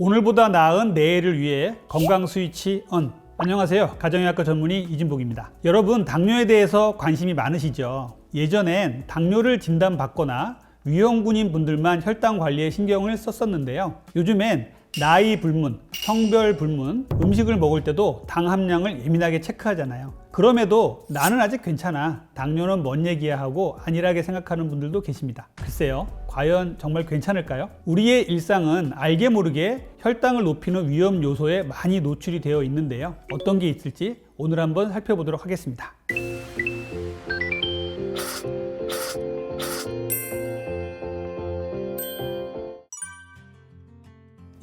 오늘보다 나은 내일을 위해 건강 스위치 온. 안녕하세요. 가정의학과 전문의 이진복입니다. 여러분, 당뇨에 대해서 관심이 많으시죠? 예전엔 당뇨를 진단받거나 위험군인 분들만 혈당 관리에 신경을 썼었는데요. 요즘엔 나이 불문, 성별 불문, 음식을 먹을 때도 당 함량을 예민하게 체크하잖아요. 그럼에도 나는 아직 괜찮아, 당뇨는 먼 얘기야 하고 안일하게 생각하는 분들도 계십니다. 글쎄요, 과연 정말 괜찮을까요? 우리의 일상은 알게 모르게 혈당을 높이는 위험 요소에 많이 노출이 되어 있는데요. 어떤 게 있을지 오늘 한번 살펴보도록 하겠습니다.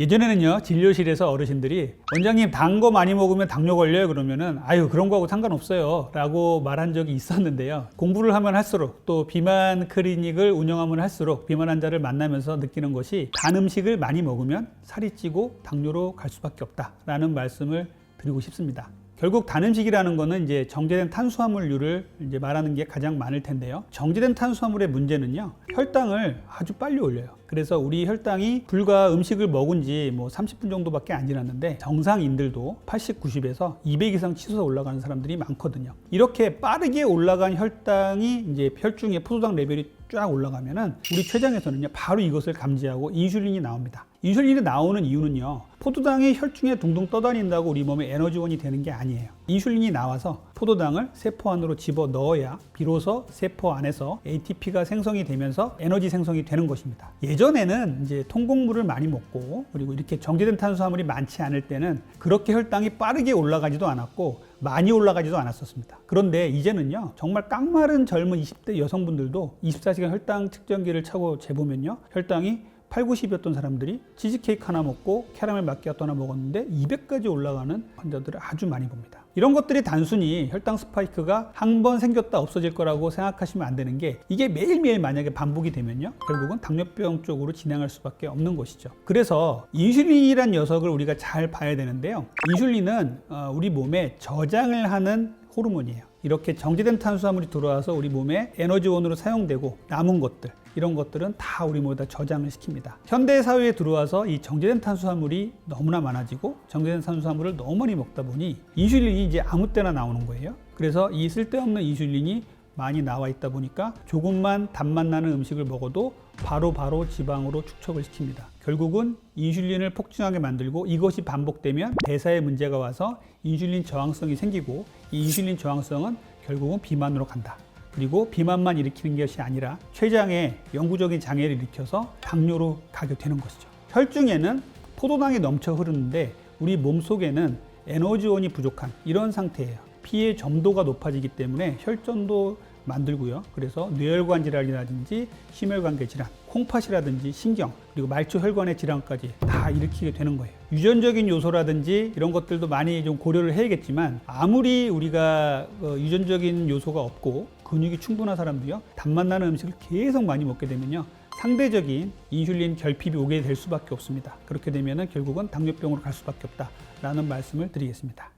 예전에는요, 진료실에서 어르신들이 원장님 단 거 많이 먹으면 당뇨 걸려요 그러면은 아유 그런 거하고 상관없어요 라고 말한 적이 있었는데요. 공부를 하면 할수록 또 비만 클리닉을 운영하면 할수록 비만 환자를 만나면서 느끼는 것이 단 음식을 많이 먹으면 살이 찌고 당뇨로 갈 수밖에 없다라는 말씀을 드리고 싶습니다. 결국 단 음식이라는 거는 이제 정제된 탄수화물류를 이제 말하는 게 가장 많을 텐데요. 정제된 탄수화물의 문제는요, 혈당을 아주 빨리 올려요. 그래서 우리 혈당이 불과 음식을 먹은 지 30분 정도밖에 안 지났는데 정상인들도 80, 90에서 200 이상 치솟아 올라가는 사람들이 많거든요. 이렇게 빠르게 올라간 혈당이 이제 혈중의 포도당 레벨이 쫙 올라가면은 우리 췌장에서는요, 바로 이것을 감지하고 인슐린이 나옵니다. 인슐린이 나오는 이유는요, 포도당이 혈중에 둥둥 떠다닌다고 우리 몸에 에너지원이 되는 게 아니에요. 인슐린이 나와서 포도당을 세포 안으로 집어 넣어야 비로소 세포 안에서 ATP가 생성이 되면서 에너지 생성이 되는 것입니다. 예전에는 이제 통곡물을 많이 먹고 그리고 이렇게 정제된 탄수화물이 많지 않을 때는 그렇게 혈당이 빠르게 올라가지도 않았고 많이 올라가지도 않았었습니다. 그런데 이제는요, 정말 깡마른 젊은 20대 여성분들도 24시간 혈당 측정기를 차고 재보면요, 혈당이 8, 90이었던 사람들이 치즈케이크 하나 먹고 캐러멜 마키아토 하나 먹었는데 200까지 올라가는 환자들을 아주 많이 봅니다. 이런 것들이 단순히 혈당 스파이크가 한 번 생겼다 없어질 거라고 생각하시면 안 되는 게, 이게 매일매일 만약에 반복이 되면요, 결국은 당뇨병 쪽으로 진행할 수밖에 없는 것이죠. 그래서 인슐린이란 녀석을 우리가 잘 봐야 되는데요, 인슐린은 우리 몸에 저장을 하는 호르몬이에요. 이렇게 정제된 탄수화물이 들어와서 우리 몸에 에너지원으로 사용되고 남은 것들, 이런 것들은 다 우리 몸에다 저장을 시킵니다. 현대 사회에 들어와서 이 정제된 탄수화물이 너무나 많아지고 정제된 탄수화물을 너무 많이 먹다 보니 인슐린이 이제 아무 때나 나오는 거예요. 그래서 이 쓸데없는 인슐린이 많이 나와 있다 보니까 조금만 단맛 나는 음식을 먹어도 바로 지방으로 축적을 시킵니다. 결국은 인슐린을 폭증하게 만들고 이것이 반복되면 대사에 문제가 와서 인슐린 저항성이 생기고 이 인슐린 저항성은 결국은 비만으로 간다. 그리고 비만만 일으키는 것이 아니라 췌장에 영구적인 장애를 일으켜서 당뇨로 가게 되는 것이죠. 혈중에는 포도당이 넘쳐 흐르는데 우리 몸속에는 에너지원이 부족한 이런 상태예요. 피의 점도가 높아지기 때문에 혈전도 만들고요. 그래서 뇌혈관 질환이라든지 심혈관계 질환, 콩팥이라든지 신경, 그리고 말초혈관의 질환까지 다 일으키게 되는 거예요. 유전적인 요소라든지 이런 것들도 많이 좀 고려를 해야겠지만, 아무리 우리가 유전적인 요소가 없고 근육이 충분한 사람도요, 단맛 나는 음식을 계속 많이 먹게 되면요, 상대적인 인슐린 결핍이 오게 될 수밖에 없습니다. 그렇게 되면은 결국은 당뇨병으로 갈 수밖에 없다라는 말씀을 드리겠습니다.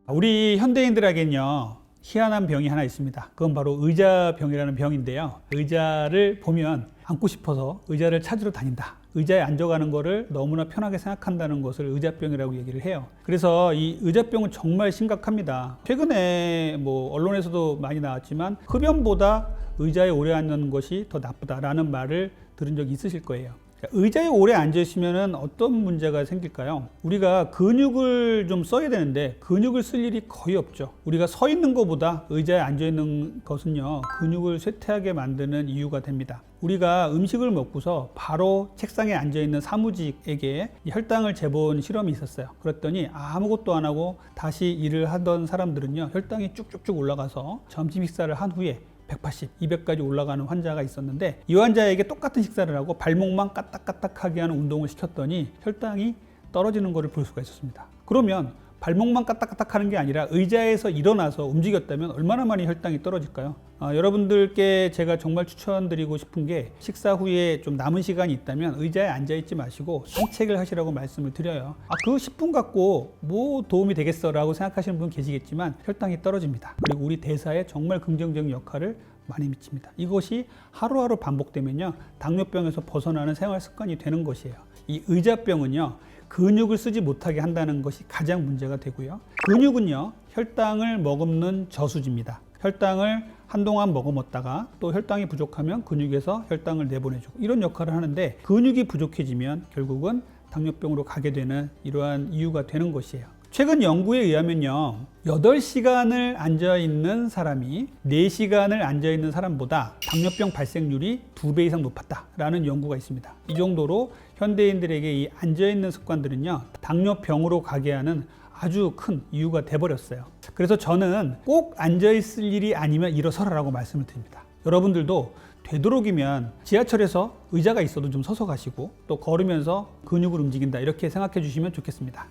우리 현대인들에겐요, 희한한 병이 하나 있습니다. 그건 바로 의자병이라는 병인데요, 의자를 보면 앉고 싶어서 의자를 찾으러 다닌다, 의자에 앉아가는 거를 너무나 편하게 생각한다는 것을 의자병이라고 얘기를 해요. 그래서 이 의자병은 정말 심각합니다. 최근에 언론에서도 많이 나왔지만 흡연보다 의자에 오래 앉는 것이 더 나쁘다라는 말을 들은 적이 있으실 거예요. 의자에 오래 앉아 있으면 어떤 문제가 생길까요? 우리가 근육을 좀 써야 되는데 근육을 쓸 일이 거의 없죠. 우리가 서 있는 것보다 의자에 앉아 있는 것은요, 근육을 쇠퇴하게 만드는 이유가 됩니다. 우리가 음식을 먹고서 바로 책상에 앉아 있는 사무직에게 혈당을 재본 실험이 있었어요. 그랬더니 아무것도 안 하고 다시 일을 하던 사람들은요, 혈당이 쭉쭉쭉 올라가서 점심 식사를 한 후에 180, 200까지 올라가는 환자가 있었는데, 이 환자에게 똑같은 식사를 하고 발목만 까딱까딱하게 하는 운동을 시켰더니 혈당이 떨어지는 것을 볼 수가 있었습니다. 그러면 발목만 까딱까딱하는 게 아니라 의자에서 일어나서 움직였다면 얼마나 많이 혈당이 떨어질까요? 여러분들께 제가 정말 추천드리고 싶은 게, 식사 후에 좀 남은 시간이 있다면 의자에 앉아있지 마시고 산책을 하시라고 말씀을 드려요. 그 10분 갖고 뭐 도움이 되겠어 라고 생각하시는 분 계시겠지만 혈당이 떨어집니다. 그리고 우리 대사에 정말 긍정적인 역할을 많이 미칩니다. 이것이 하루하루 반복되면요, 당뇨병에서 벗어나는 생활 습관이 되는 것이에요. 이 의자병은요, 근육을 쓰지 못하게 한다는 것이 가장 문제가 되고요. 근육은요, 혈당을 머금는 저수지입니다. 혈당을 한동안 머금었다가 또 혈당이 부족하면 근육에서 혈당을 내보내주고 이런 역할을 하는데, 근육이 부족해지면 결국은 당뇨병으로 가게 되는 이러한 이유가 되는 것이에요. 최근 연구에 의하면요, 8시간을 앉아있는 사람이 4시간을 앉아있는 사람보다 당뇨병 발생률이 2배 이상 높았다라는 연구가 있습니다. 이 정도로 현대인들에게 이 앉아있는 습관들은요, 당뇨병으로 가게 하는 아주 큰 이유가 돼버렸어요. 그래서 저는 꼭 앉아있을 일이 아니면 일어서라라고 말씀을 드립니다. 여러분들도 되도록이면 지하철에서 의자가 있어도 좀 서서 가시고, 또 걸으면서 근육을 움직인다, 이렇게 생각해 주시면 좋겠습니다.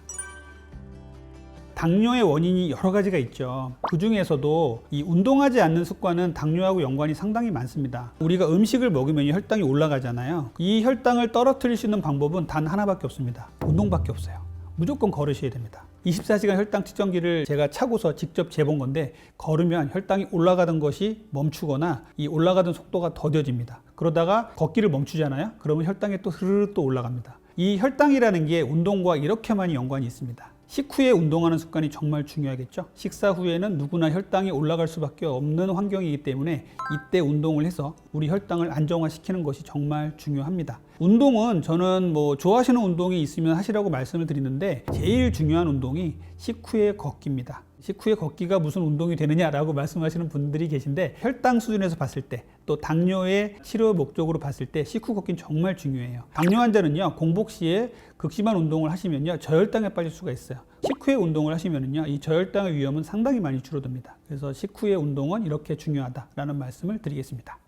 당뇨의 원인이 여러 가지가 있죠. 그 중에서도 이 운동하지 않는 습관은 당뇨하고 연관이 상당히 많습니다. 우리가 음식을 먹으면 혈당이 올라가잖아요. 이 혈당을 떨어뜨릴 수 있는 방법은 단 하나밖에 없습니다. 운동밖에 없어요. 무조건 걸으셔야 됩니다. 24시간 혈당 측정기를 제가 차고서 직접 재본 건데, 걸으면 혈당이 올라가던 것이 멈추거나 이 올라가던 속도가 더뎌집니다. 그러다가 걷기를 멈추잖아요. 그러면 혈당이 또 스르르 또 올라갑니다. 이 혈당이라는 게 운동과 이렇게 많이 연관이 있습니다. 식후에 운동하는 습관이 정말 중요하겠죠. 식사 후에는 누구나 혈당이 올라갈 수밖에 없는 환경이기 때문에 이때 운동을 해서 우리 혈당을 안정화시키는 것이 정말 중요합니다. 운동은 저는 좋아하시는 운동이 있으면 하시라고 말씀을 드리는데, 제일 중요한 운동이 식후에 걷기입니다. 식후에 걷기가 무슨 운동이 되느냐라고 말씀하시는 분들이 계신데, 혈당 수준에서 봤을 때, 또 당뇨의 치료 목적으로 봤을 때 식후 걷기는 정말 중요해요. 당뇨 환자는요, 공복 시에 극심한 운동을 하시면요, 저혈당에 빠질 수가 있어요. 식후에 운동을 하시면요, 이 저혈당의 위험은 상당히 많이 줄어듭니다. 그래서 식후의 운동은 이렇게 중요하다라는 말씀을 드리겠습니다.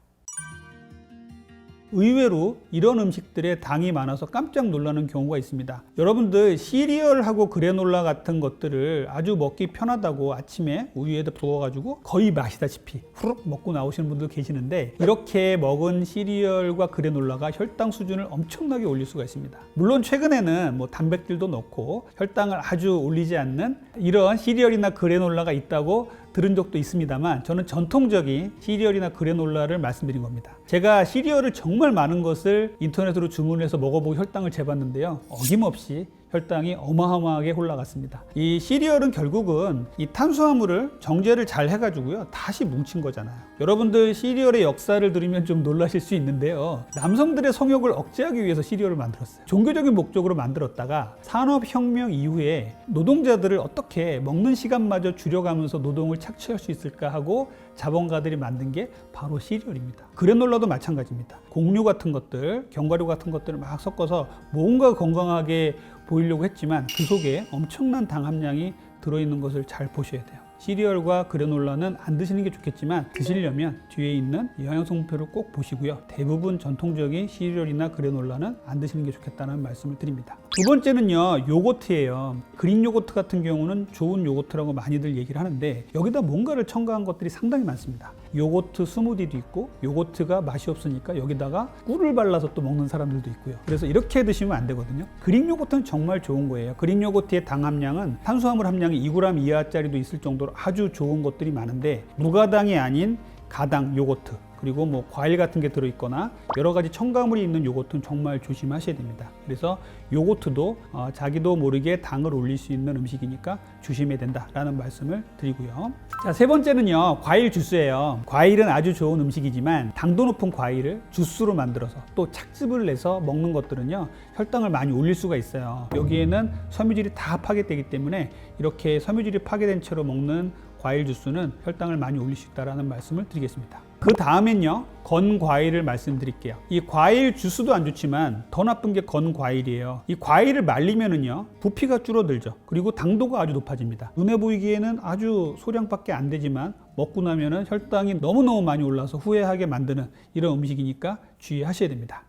의외로 이런 음식들에 당이 많아서 깜짝 놀라는 경우가 있습니다. 여러분들 시리얼하고 그래놀라 같은 것들을 아주 먹기 편하다고 아침에 우유에다 부어가지고 거의 마시다시피 후룩 먹고 나오시는 분들 계시는데, 이렇게 먹은 시리얼과 그래놀라가 혈당 수준을 엄청나게 올릴 수가 있습니다. 물론 최근에는 단백질도 넣고 혈당을 아주 올리지 않는 이런 시리얼이나 그래놀라가 있다고 들은 적도 있습니다만, 저는 전통적인 시리얼이나 그래놀라를 말씀드린 겁니다. 제가 시리얼을 정말 많은 것을 인터넷으로 주문해서 먹어보고 혈당을 재봤는데요, 어김없이 혈당이 어마어마하게 올라갔습니다. 이 시리얼은 결국은 이 탄수화물을 정제를 잘 해가지고요, 다시 뭉친 거잖아요. 여러분들 시리얼의 역사를 들으면 좀 놀라실 수 있는데요, 남성들의 성욕을 억제하기 위해서 시리얼을 만들었어요. 종교적인 목적으로 만들었다가 산업혁명 이후에 노동자들을 어떻게 먹는 시간마저 줄여가면서 노동을 착취할 수 있을까 하고 자본가들이 만든 게 바로 시리얼입니다. 그래놀라도 마찬가지입니다. 곡류 같은 것들, 견과류 같은 것들을 막 섞어서 뭔가 건강하게 보이려고 했지만 그 속에 엄청난 당 함량이 들어있는 것을 잘 보셔야 돼요. 시리얼과 그래놀라는 안 드시는 게 좋겠지만, 드시려면 뒤에 있는 영양성분표를 꼭 보시고요. 대부분 전통적인 시리얼이나 그래놀라는 안 드시는 게 좋겠다는 말씀을 드립니다. 두 번째는요, 요거트예요. 그릭 요거트 같은 경우는 좋은 요거트라고 많이들 얘기를 하는데, 여기다 뭔가를 첨가한 것들이 상당히 많습니다. 요거트 스무디도 있고, 요거트가 맛이 없으니까 여기다가 꿀을 발라서 또 먹는 사람들도 있고요. 그래서 이렇게 드시면 안 되거든요. 그릭 요거트는 정말 좋은 거예요. 그릭 요거트의 당 함량은 탄수화물 함량이 2g 이하짜리도 있을 정도로 아주 좋은 것들이 많은데, 무가당이 아닌 가당 요거트, 그리고 과일 같은 게 들어있거나 여러 가지 첨가물이 있는 요거트는 정말 조심하셔야 됩니다. 그래서 요거트도 자기도 모르게 당을 올릴 수 있는 음식이니까 조심해야 된다라는 말씀을 드리고요. 자, 세 번째는요, 과일 주스예요. 과일은 아주 좋은 음식이지만 당도 높은 과일을 주스로 만들어서 또 착즙을 내서 먹는 것들은요, 혈당을 많이 올릴 수가 있어요. 여기에는 섬유질이 다 파괴되기 때문에 이렇게 섬유질이 파괴된 채로 먹는 과일 주스는 혈당을 많이 올릴 수 있다는 말씀을 드리겠습니다. 그 다음엔요, 건 과일을 말씀드릴게요. 이 과일 주스도 안 좋지만 더 나쁜 게 건 과일이에요. 이 과일을 말리면은요, 부피가 줄어들죠. 그리고 당도가 아주 높아집니다. 눈에 보이기에는 아주 소량밖에 안 되지만 먹고 나면은 혈당이 너무너무 많이 올라서 후회하게 만드는 이런 음식이니까 주의하셔야 됩니다.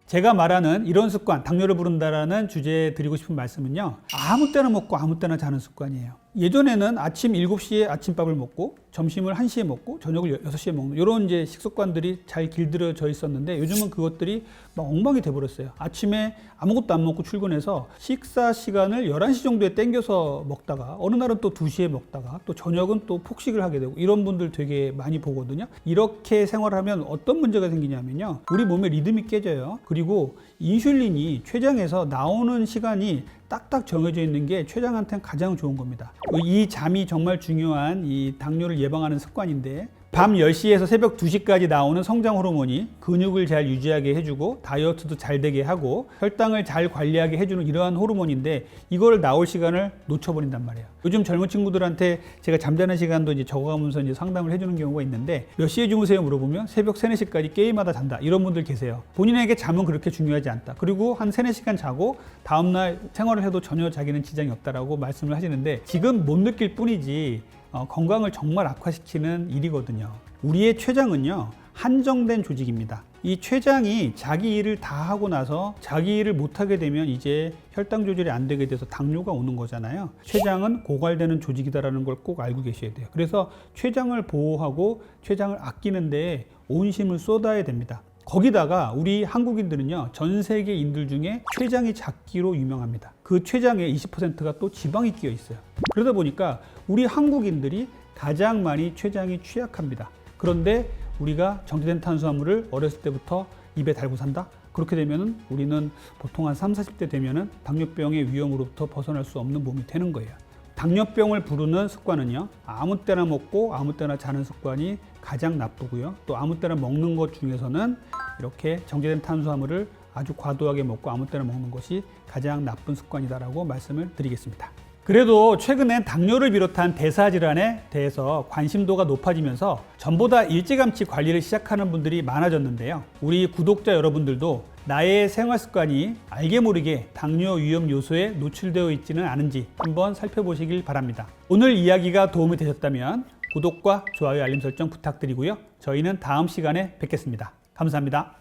제가 말하는 이런 습관, 당뇨를 부른다라는 주제에 드리고 싶은 말씀은요, 아무 때나 먹고 아무 때나 자는 습관이에요. 예전에는 아침 7시에 아침밥을 먹고 점심을 1시에 먹고 저녁을 6시에 먹는 이런 이제 식습관들이 잘 길들여져 있었는데 요즘은 그것들이 막 엉망이 돼버렸어요. 아침에 아무것도 안 먹고 출근해서 식사 시간을 11시 정도에 땡겨서 먹다가 어느 날은 또 2시에 먹다가 또 저녁은 또 폭식을 하게 되고 이런 분들 되게 많이 보거든요. 이렇게 생활하면 어떤 문제가 생기냐면요. 우리 몸의 리듬이 깨져요. 그리고 인슐린이 췌장에서 나오는 시간이 딱딱 정해져 있는 게 췌장한테는 가장 좋은 겁니다. 이 잠이 정말 중요한 이 당뇨를 예방하는 습관인데 밤 10시에서 새벽 2시까지 나오는 성장 호르몬이 근육을 잘 유지하게 해주고 다이어트도 잘 되게 하고 혈당을 잘 관리하게 해주는 이러한 호르몬인데 이걸 나올 시간을 놓쳐버린단 말이에요. 요즘 젊은 친구들한테 제가 잠자는 시간도 이제 적어가면서 이제 상담을 해주는 경우가 있는데 몇 시에 주무세요 물어보면 새벽 3, 4시까지 게임하다 잔다 이런 분들 계세요. 본인에게 잠은 그렇게 중요하지 않다. 그리고 한 3, 4시간 자고 다음날 생활을 해도 전혀 자기는 지장이 없다라고 말씀을 하시는데 지금 못 느낄 뿐이지 건강을 정말 악화시키는 일이거든요. 우리의 췌장은요 한정된 조직입니다. 이 췌장이 자기 일을 다 하고 나서 자기 일을 못하게 되면 이제 혈당 조절이 안 되게 돼서 당뇨가 오는 거잖아요. 췌장은 고갈되는 조직이다라는 걸 꼭 알고 계셔야 돼요. 그래서 췌장을 보호하고 췌장을 아끼는 데에 온 힘을 쏟아야 됩니다. 거기다가 우리 한국인들은요 전 세계인들 중에 췌장이 작기로 유명합니다. 그 췌장의 20%가 또 지방이 끼어 있어요. 그러다 보니까 우리 한국인들이 가장 많이 췌장이 취약합니다. 그런데 우리가 정제된 탄수화물을 어렸을 때부터 입에 달고 산다? 그렇게 되면은 우리는 보통 한 30, 40대 되면은 당뇨병의 위험으로부터 벗어날 수 없는 몸이 되는 거예요. 당뇨병을 부르는 습관은요 아무 때나 먹고 아무 때나 자는 습관이 가장 나쁘고요 또 아무 때나 먹는 것 중에서는 이렇게 정제된 탄수화물을 아주 과도하게 먹고 아무 때나 먹는 것이 가장 나쁜 습관이다라고 말씀을 드리겠습니다. 그래도 최근엔 당뇨를 비롯한 대사질환에 대해서 관심도가 높아지면서 전보다 일찌감치 관리를 시작하는 분들이 많아졌는데요. 우리 구독자 여러분들도 나의 생활 습관이 알게 모르게 당뇨 위험 요소에 노출되어 있지는 않은지 한번 살펴보시길 바랍니다. 오늘 이야기가 도움이 되셨다면 구독과 좋아요 알림 설정 부탁드리고요. 저희는 다음 시간에 뵙겠습니다. 감사합니다.